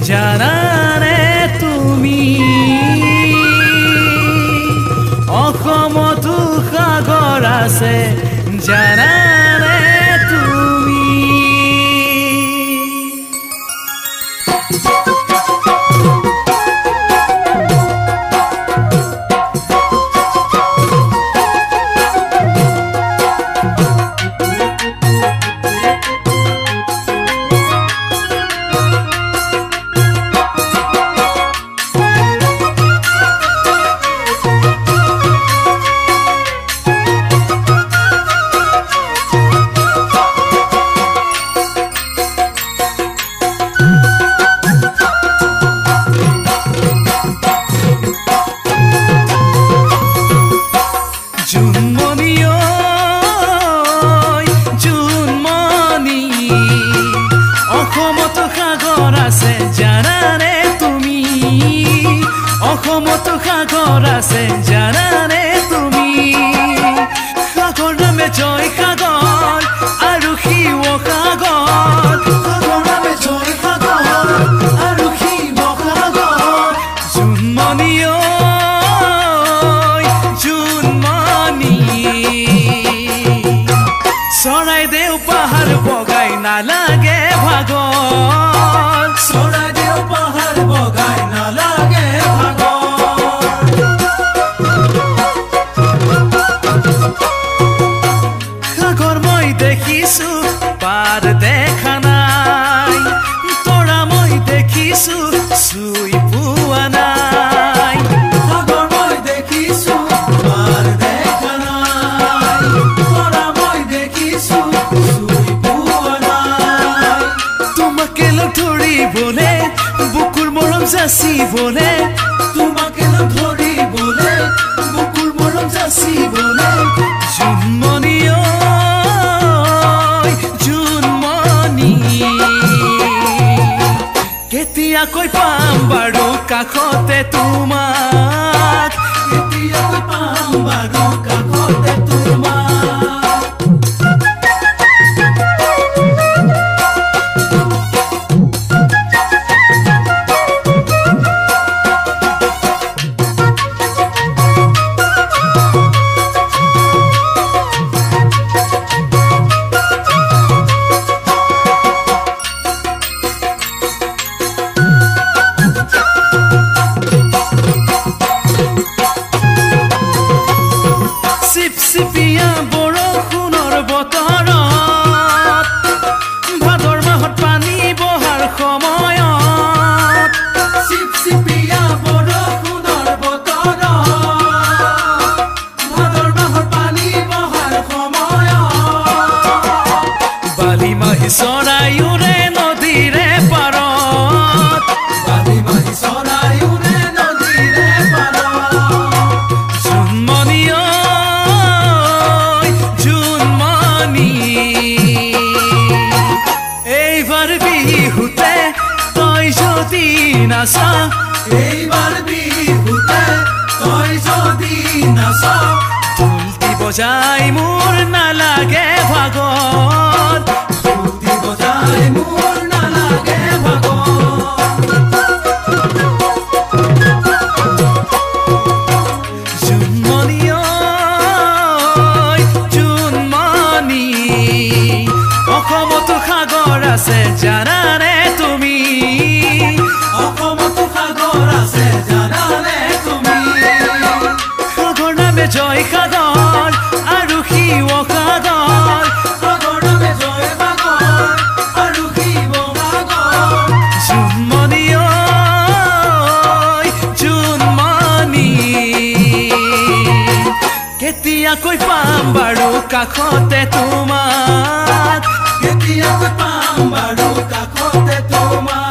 জানানে তুমি অসমতো সাগৰ আছে জানানে তুমি অসমতো সাগৰ আছে জানানে তুমি অসমতো সাগৰ আছে জানানে তুমি সাগৰ নামে জয় সাগৰ আৰু শিৱ সাগৰ সাগৰ নামে জয় সাগৰ আৰু শিৱ সাগৰ জোনমণি জোনমণি চৰাইদেউ পাহাৰ বগাই নালাগে ভাগৰ চৰাইদেউ পাহাৰ বগাই নালাগে ভাগৰ সাগৰ মই দেখিছো পাৰ দেখা নাই তৰা মই দেখিছো চুই পোৱা নাই সাগৰ মই দেখিছো পাৰ দেখা নাই তৰা মই দেখিছো ধৰিবলে বুকুৰ মৰম যাচিবলে তোমাকে ধৰিবলে বুকুৰ মৰম যাচিবলে জোনমণি জোনমণি কেতিয়াকৈ পাম বাৰু কাষতে তোমাক কেতিয়াকৈ পাম বাৰু কাষতে তোমাক চিপিয়া বৰষুণৰ বতৰত ভাদৰ মাহত পানী বহাৰ সময়ত চিপিয়া বৰষুণৰ বতৰত ভাদৰ মাহত পানী বহাৰ সময়ত বালি মাহী চৰাইউৰে নদীৰে পাৰত বালি মাহী চৰাইউৰে নদীৰে পাৰত জোনমণি এইবাৰ বিহুতে তই যদি নাচা এইবাৰ বিহুতে তই যদি নাচা ঢোলটি বজাই মোৰ নালাগে ভাগৰ ঢোলটি বজাই মোৰ নালাগে ভাগৰ জোনমণি জোনমণি অসমতো সাগৰ আছে জানানে তুমি অসমতো সাগৰ আছে জানানে তুমি সাগৰ নামে জয় সাগৰ আৰু শিৱ সাগৰ সাগৰ নামে জয় সাগৰ আৰু শিৱ সাগৰ জোনমণি জোনমণি কেতিয়াকৈ পাম বাৰু কাষতে তোমাক কেতিয়াকৈ পাম বাৰু কাষতে তোমাক